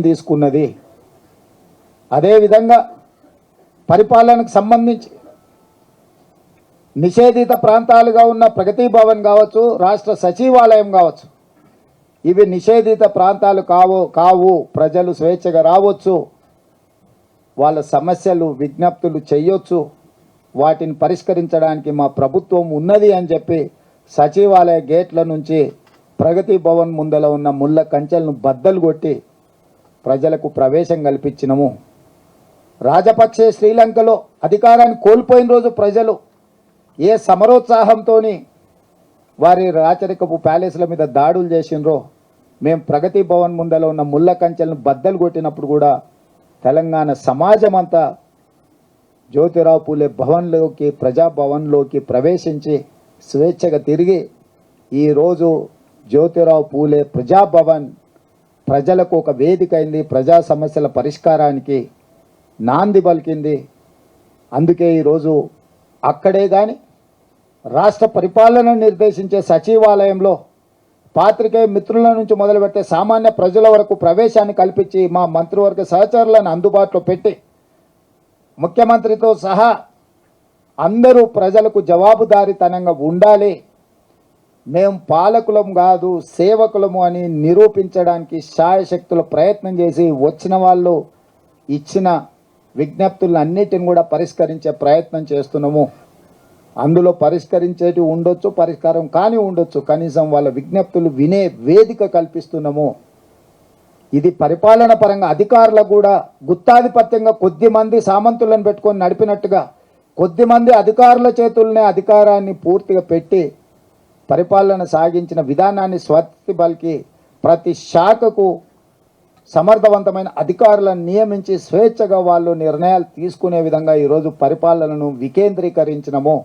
తీసుకున్నది. అదేవిధంగా పరిపాలనకు సంబంధించి నిషేధిత ప్రాంతాలుగా ఉన్న ప్రగతి భవన్ కావచ్చు, రాష్ట్ర సచివాలయం కావచ్చు, ఇవి నిషేధిత ప్రాంతాలు కావు. ప్రజలు స్వేచ్ఛగా రావచ్చు, వాళ్ళ సమస్యలు విజ్ఞప్తులు చేయొచ్చు, వాటిని పరిష్కరించడానికి మా ప్రభుత్వం ఉన్నది అని చెప్పి సచివాలయ గేట్ల నుంచి ప్రగతి భవన్ ముందల ఉన్న ముళ్ళ కంచెలను బద్దలు కొట్టి ప్రజలకు ప్రవేశం కల్పించినము. రాజపక్షే శ్రీలంకలో అధికారాన్ని కోల్పోయిన రోజు ప్రజలు ఏ సమరోత్సాహంతో వారి రాచరికపు ప్యాలెస్ల మీద దాడులు చేసినరో, మేము ప్రగతి భవన్ ముందల ఉన్న ముళ్ళ కంచెలను బద్దలు కొట్టినప్పుడు కూడా తెలంగాణ సమాజం అంతా జ్యోతిరావు పూలే భవన్లోకి, ప్రజాభవన్లోకి ప్రవేశించి స్వేచ్ఛగా తిరిగి ఈరోజు జ్యోతిరావు పూలే ప్రజాభవన్ ప్రజలకు ఒక వేదిక అయింది, ప్రజా సమస్యల పరిష్కారానికి నాంది పలికింది. అందుకే ఈరోజు అక్కడే కానీ రాష్ట్ర పరిపాలన నిర్దేశించే సచివాలయంలో పాత్రికేయ మిత్రుల నుంచి మొదలుపెట్టే సామాన్య ప్రజల వరకు ప్రవేశాన్ని కల్పించి మా మంత్రివర్గ సహచరులను అందుబాటులో పెట్టి ముఖ్యమంత్రితో సహా అందరూ ప్రజలకు జవాబుదారీతనంగా ఉండాలి, మేము పాలకులం కాదు సేవకులము అని నిరూపించడానికి శాయశక్తుల ప్రయత్నం చేసి వచ్చిన వాళ్ళు ఇచ్చిన విజ్ఞప్తులన్నిటిని కూడా పరిష్కరించే ప్రయత్నం చేస్తున్నాము. అందులో పరిష్కరించేటి ఉండొచ్చు, పరిష్కారం కానీ ఉండొచ్చు, కనీసం వాళ్ళ విజ్ఞప్తులు వినే వేదిక కల్పిస్తున్నాము. ఇది పరిపాలన పరంగా అధికారులకు కూడా గుత్తాధిపత్యంగా కొద్దిమంది సామంతులను పెట్టుకొని నడిపినట్టుగా కొద్దిమంది అధికారుల చేతుల్నే అధికారాన్ని పూర్తిగా పెట్టి పరిపాలన సాగించిన విధానాన్ని స్వస్తి పలికి ప్రతి శాఖకు సమర్థవంతమైన అధికారులను నియమించి స్వేచ్ఛగా వాళ్ళు నిర్ణయాలు తీసుకునే విధంగా ఈరోజు పరిపాలనను వికేంద్రీకరించినము.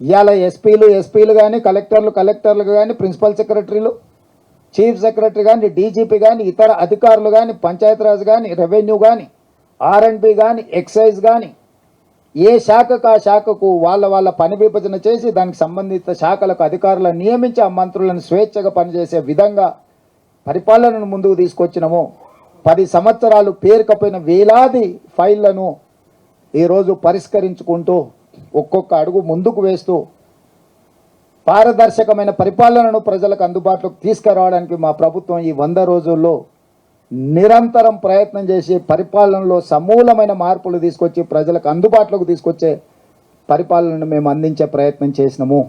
ఇవాళ ఎస్పీలు కానీ కలెక్టర్లు కానీ ప్రిన్సిపల్ సెక్రటరీలు, చీఫ్ సెక్రటరీ కానీ, డీజీపీ కానీ, ఇతర అధికారులు కానీ, పంచాయతీరాజ్ కానీ, రెవెన్యూ కానీ, R&B కానీ, ఎక్సైజ్ కానీ, ఏ శాఖకు ఆ శాఖకు వాళ్ళ పని విభజన చేసి దానికి సంబంధిత శాఖలకు అధికారులను నియమించి ఆ మంత్రులను స్వేచ్ఛగా పనిచేసే విధంగా పరిపాలనను ముందుకు తీసుకొచ్చినాము. 10 సంవత్సరాలు పేరుకపోయిన వేలాది ఫైళ్లను ఈరోజు పరిష్కరించుకుంటూ ఒక్కొక్క అడుగు ముందుకు వేస్తూ పారదర్శకమైన పరిపాలనను ప్రజలకు అందుబాటులోకి తీసుకురావడానికి మా ప్రభుత్వం ఈ 100 రోజుల్లో నిరంతరం ప్రయత్నం చేసి పరిపాలనలో సమూలమైన మార్పులు తీసుకొచ్చి ప్రజలకు అందుబాటులోకి తీసుకొచ్చే పరిపాలనను మేము అందించే ప్రయత్నం చేసినాము.